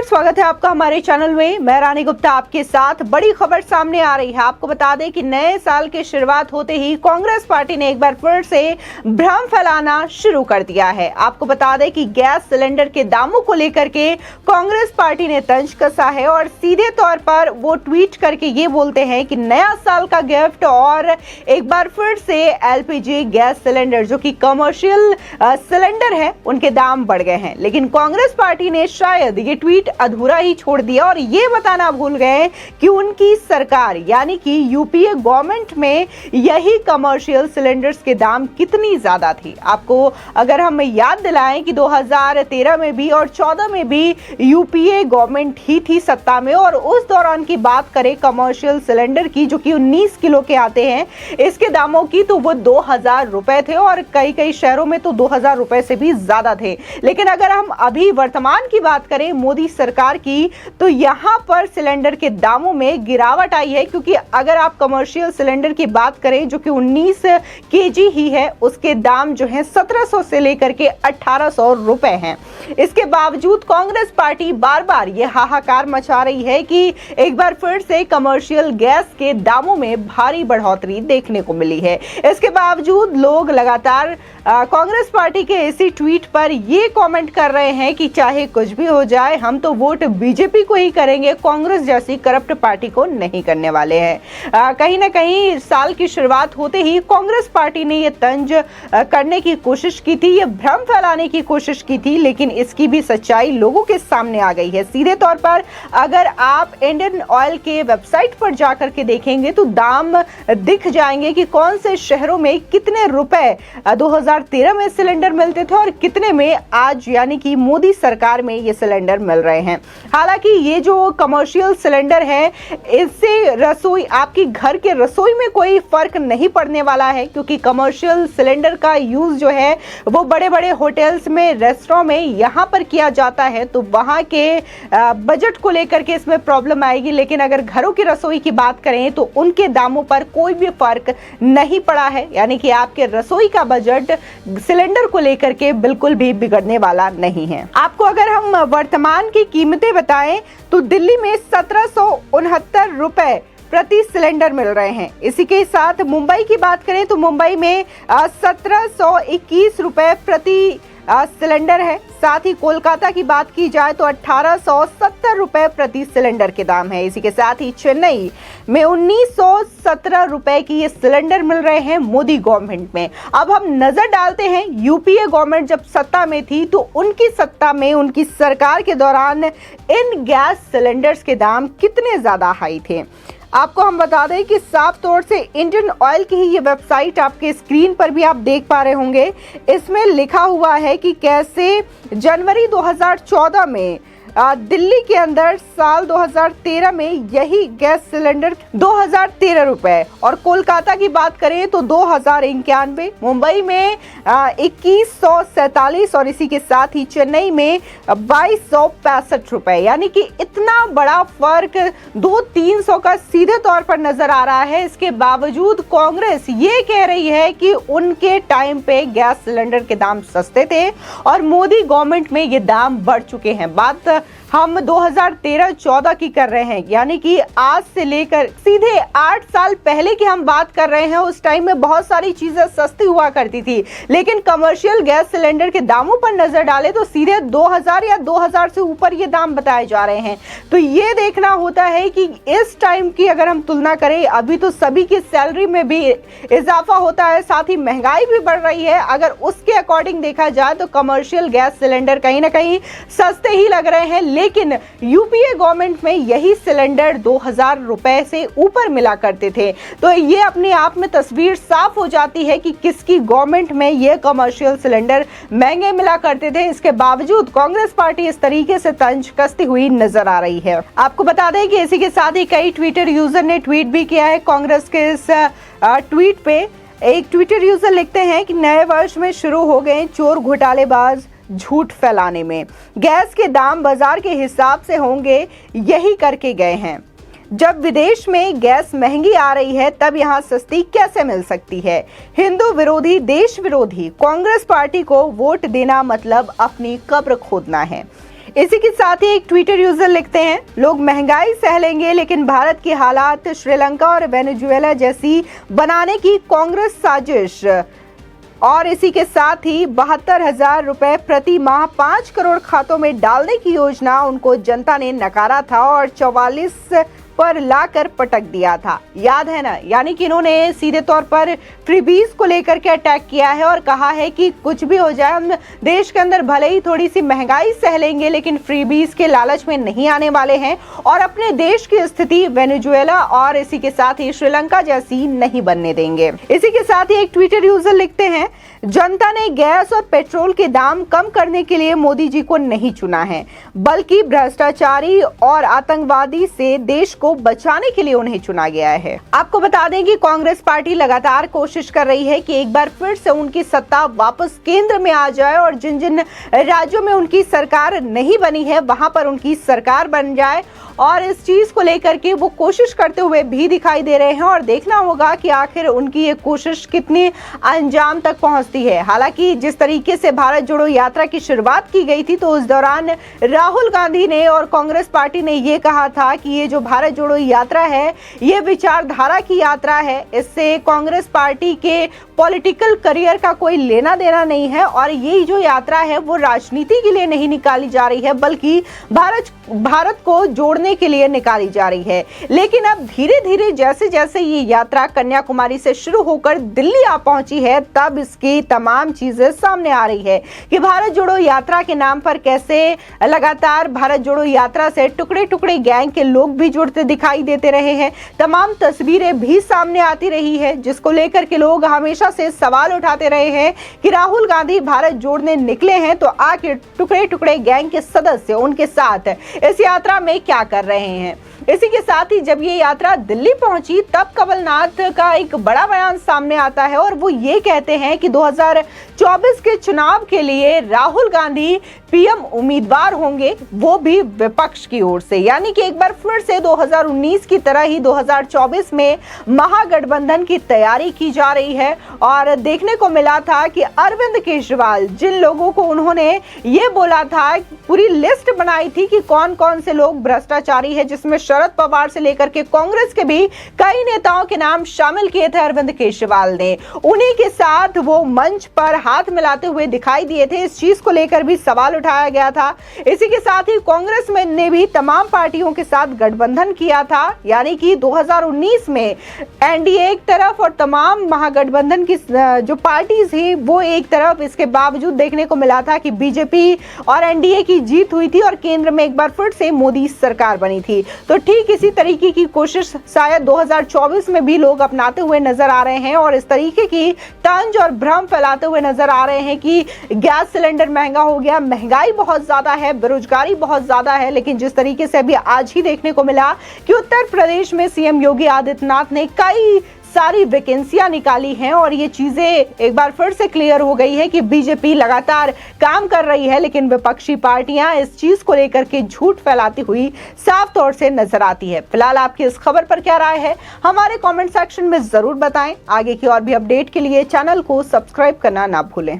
स्वागत है आपका हमारे चैनल में। मैं रानी गुप्ता आपके साथ। बड़ी खबर सामने आ रही है। आपको बता दें कि नए साल की शुरुआत होते ही कांग्रेस पार्टी ने एक बार फिर से भ्रम फैलाना शुरू कर दिया है। आपको बता दें कि गैस सिलेंडर के दामों को लेकर के कांग्रेस पार्टी ने तंज कसा है और सीधे तौर पर वो ट्वीट करके ये बोलते हैं कि नया साल का गिफ्ट और एक बार फिर से एलपीजी गैस सिलेंडर जो कि कमर्शियल सिलेंडर है उनके दाम बढ़ गए हैं। लेकिन कांग्रेस पार्टी ने शायद ये ट्वीट अधूरा ही छोड़ दिया और ये बताना भूल गए कि उनकी सरकार यानी कि यूपीए गवर्नमेंट में यही कमर्शियल सिलेंडर्स के दाम कितनी ज्यादा थी। आपको अगर हम याद दिलाएं कि 2013 में भी और 14 में भी यूपीए गवर्नमेंट ही थी सत्ता में, और उस दौरान की बात करें कमर्शियल सिलेंडर की जो कि 19 किलो के आते हैं, इसके दामों की तो वो 2000 रुपए थे और कई कई शहरों में तो 2000 रुपए से भी ज्यादा थे। लेकिन अगर हम अभी वर्तमान की बात करें मोदी सरकार की, तो यहां पर सिलेंडर के दामों में गिरावट आई है, क्योंकि अगर आप कमर्शियल सिलेंडर की बात करें जो कि 19 केजी ही है, उसके दाम जो है 1700 से लेकर के 1800 रुपए हैं। इसके बावजूद कांग्रेस पार्टी बार बार ये हाहाकार मचा रही है कि एक बार फिर से कमर्शियल गैस के दामों में भारी बढ़ोतरी देखने को मिली है। इसके बावजूद लोग लगातार कांग्रेस पार्टी के इसी ट्वीट पर ये कमेंट कर रहे हैं कि चाहे कुछ भी हो जाए हम तो वोट बीजेपी को ही करेंगे, कांग्रेस जैसी करप्ट पार्टी को नहीं करने वाले हैं। कहीं ना कहीं साल की शुरुआत होते ही कांग्रेस पार्टी ने ये तंज करने की कोशिश की थी, ये भ्रम फैलाने की कोशिश की थी, लेकिन इसकी भी सच्चाई लोगों के सामने आ गई है। सीधे तौर पर अगर आप इंडियन ऑयल के वेबसाइट पर जाकर के देखेंगे तो दाम दिख जाएंगे कि कौन से शहरों में कितने रुपए 2013 में सिलेंडर मिलते थे और कितने में आज यानी कि मोदी सरकार में ये सिलेंडर मिल रहे हैं। हालांकि ये जो कमर्शियल सिलेंडर है इससे रसोई आपकी घर के रसोई में कोई फर्क नहीं पड़ने वाला है, क्योंकि कमर्शियल सिलेंडर का यूज जो है वो बड़े बड़े होटल्स में, रेस्टोरेंट में यहां पर किया जाता है, तो वहां के बजट को लेकर के इसमें प्रॉब्लम आएगी। लेकिन अगर घरों की रसोई की बात करें तो उनके दामों पर कोई भी फर्क नहीं पड़ा है, यानी कि आपके रसोई का बजट सिलेंडर को लेकर के बिल्कुल भी बिगड़ने वाला नहीं है। आपको अगर हम वर्तमान की कीमतें बताएं तो दिल्ली में 1769 रुपए प्रति सिलेंडर मिल रहे हैं। इसी के साथ मुंबई की बात करें तो मुंबई में 1721 रुपए प्रति सिलेंडर है। साथ ही कोलकाता की बात की जाए तो 1870 रुपए प्रति सिलेंडर के दाम है। इसी के साथ ही चेन्नई में 1917 रुपए की ये सिलेंडर मिल रहे हैं मोदी गवर्नमेंट में। अब हम नजर डालते हैं यूपीए गवर्नमेंट जब सत्ता में थी तो उनकी सत्ता में, उनकी सरकार के दौरान इन गैस सिलेंडर्स के दाम कितने ज्यादा हाई थे। आपको हम बता दें कि साफ तौर से इंडियन ऑयल की ही ये वेबसाइट आपके स्क्रीन पर भी आप देख पा रहे होंगे। इसमें लिखा हुआ है कि कैसे जनवरी 2014 में दिल्ली के अंदर साल 2013 में यही गैस सिलेंडर 2013 रुपए, और कोलकाता की बात करें तो 2091, मुंबई में 2147 और इसी के साथ ही चेन्नई में 2265 रुपए। यानी कि इतना बड़ा फर्क 200-300 का सीधे तौर पर नजर आ रहा है। इसके बावजूद कांग्रेस ये कह रही है कि उनके टाइम पे गैस सिलेंडर के दाम सस्ते थे और मोदी गवर्नमेंट में ये दाम बढ़ चुके हैं। बात हम 2013-14 की कर रहे हैं, यानी कि आज से लेकर सीधे 8 साल पहले की हम बात कर रहे हैं। उस टाइम में बहुत सारी चीजें सस्ती हुआ करती थी, लेकिन कमर्शियल गैस सिलेंडर के दामों पर नजर डालें तो सीधे 2000 या 2000 से ऊपर ये दाम बताए जा रहे हैं। तो ये देखना होता है कि इस टाइम की अगर हम तुलना करें, अभी तो सभी की सैलरी में भी इजाफा होता है, साथ ही महंगाई भी बढ़ रही है। अगर उसके अकॉर्डिंग देखा जाए तो कमर्शियल गैस सिलेंडर कहीं ना कहीं सस्ते ही लग रहे हैं, लेकिन यूपीए गवर्नमेंट में यही सिलेंडर 2000 रुपए से ऊपर मिला करते थे। तो ये अपने आप में तस्वीर साफ हो जाती है कि किसकी गवर्नमेंट में ये कमर्शियल सिलेंडर महंगे मिला करते थे। इसके बावजूद कांग्रेस पार्टी इस तरीके से तंज कसती हुई नजर आ रही है। आपको बता दें कि इसी के साथ ही कई ट्विटर यूजर ने ट्वीट भी किया है कांग्रेस के इस ट्वीट पे। एक ट्विटर यूजर लिखते हैं कि नए वर्ष में शुरू हो गए चोर घोटालेबाज झूठ फैलाने में, गैस के दाम बाजार के हिसाब से होंगे, यही करके गए हैं। जब विदेश में गैस महंगी आ रही है तब यहाँ सस्ती कैसे मिल सकती है। हिंदू विरोधी, देश विरोधी कांग्रेस पार्टी को वोट देना मतलब अपनी कब्र खोदना है। इसी के साथ ही एक ट्विटर यूजर लिखते हैं, लोग महंगाई सह लेंगे लेकिन भारत की हालात श्रीलंका और वेनेजुएला जैसी बनाने की कांग्रेस साजिश। और इसी के साथ ही 72,000 रुपए प्रति माह 5 करोड़ खातों में डालने की योजना उनको जनता ने नकारा था और 44 पर लाकर पटक दिया था, याद है ना। यानी कि इन्होंने सीधे तौर पर फ्रीबीज को लेकर के अटैक किया है और कहा है कि कुछ भी हो जाए, हम देश के अंदर भले ही थोड़ी सी महंगाई सह लेंगे लेकिन फ्रीबीज के लालच में नहीं आने वाले हैं और अपने देश की स्थिति वेनेजुएला और इसी के साथ ही श्रीलंका जैसी नहीं बनने देंगे। इसी के साथ ही एक ट्विटर यूजर लिखते हैं, जनता ने गैस और पेट्रोल के दाम कम करने के लिए मोदी जी को नहीं चुना है, बल्कि भ्रष्टाचारी और आतंकवादी से देश को बचाने के लिए उन्हें चुना गया है। आपको बता दें कि कांग्रेस पार्टी लगातार कोशिश कर रही है कि एक बार फिर से उनकी सत्ता वापस केंद्र में आ जाए और जिन जिन राज्यों में उनकी सरकार नहीं बनी है वहां पर उनकी सरकार बन जाए और इस चीज को लेकर के वो कोशिश करते हुए भी दिखाई दे रहे हैं और देखना होगा कि आखिर उनकी ये कोशिश कितनी अंजाम तक पहुंचती है। हालांकि जिस तरीके से भारत जोड़ो यात्रा की शुरुआत की गई थी तो उस दौरान राहुल गांधी ने और कांग्रेस पार्टी ने ये कहा था कि ये जो भारत जोड़ो यात्रा है ये विचारधारा की यात्रा है, इससे कांग्रेस पार्टी के पॉलिटिकल करियर का कोई लेना देना नहीं है और ये जो यात्रा है वो राजनीति के लिए नहीं निकाली जा रही है बल्कि भारत को जोड़ने के लिए निकाली जा रही है। लेकिन अब धीरे धीरे जैसे जैसे ये यात्रा कन्याकुमारी से शुरू होकर दिल्ली आ पहुंची है तब इसकी तमाम चीजें सामने आ रही है कि भारत जोड़ो यात्रा के नाम पर कैसे लगातार भारत जोड़ो यात्रा से टुकड़े टुकड़े गैंग के लोग भी जुड़ते दिखाई देते रहे हैं। तमाम तस्वीरें भी सामने आती रही है जिसको लेकर के लोग हमेशा से सवाल उठाते रहे हैं कि राहुल गांधी भारत जोड़ने निकले हैं तो आखिर टुकड़े टुकड़े गैंग के सदस्य उनके साथ इस यात्रा में क्या कर रहे हैं। इसी के साथ ही जब ये यात्रा दिल्ली पहुंची तब कमलनाथ का एक बड़ा बयान सामने आता है और वो ये कहते हैं कि 2024 के चुनाव के लिए राहुल गांधी पीएम उम्मीदवार होंगे, वो भी विपक्ष की ओर से। यानी कि एक बार फिर से 2019 की तरह ही 2024 में महागठबंधन की तैयारी की जा रही है और देखने को मिला था कि अरविंद केजरीवाल जिन लोगों को उन्होंने ये बोला था, पूरी लिस्ट बनाई थी कि कौन कौन से लोग भ्रष्टाचारी है, जिसमें शरद पवार से लेकर के कांग्रेस के भी कई नेताओं के नाम शामिल किए थे अरविंद केजरीवाल ने, उन्हीं के साथ वो मंच पर हाथ मिलाते हुए दिखाई दिए थे। इस चीज को लेकर भी सवाल उठाया गया था। इसी के साथ ही कांग्रेस में ने भी तमाम पार्टियों के साथ गठबंधन किया था, यानी कि 2019 में एनडीए एक तरफ और तमाम महागठबंधन की जो पार्टीज थी वो एक तरफ। इसके बावजूद देखने को मिला था कि बीजेपी और एनडीए की जीत हुई थी और केंद्र में एक बार फिर से मोदी सरकार बनी थी। तो ठीक इसी तरीके की कोशिश शायद 2024 में भी लोग अपनाते हुए नजर आ रहे हैं और इस तरीके की तंज और भ्रम फैलाते हुए नजर आ रहे हैं कि गैस सिलेंडर महंगा हो गया, महंगाई बहुत ज्यादा है, बेरोजगारी बहुत ज्यादा है। लेकिन जिस तरीके से अभी आज ही देखने को मिला कि उत्तर प्रदेश में सीएम योगी आदित्यनाथ ने कई सारी वैकेंसियां निकाली हैं और ये चीजें एक बार फिर से क्लियर हो गई है कि बीजेपी लगातार काम कर रही है लेकिन विपक्षी पार्टियां इस चीज को लेकर के झूठ फैलाती हुई साफ तौर से नजर आती है। फिलहाल आपकी इस खबर पर क्या राय है हमारे कमेंट सेक्शन में जरूर बताएं। आगे की और भी अपडेट के लिए चैनल को सब्सक्राइब करना ना भूलें।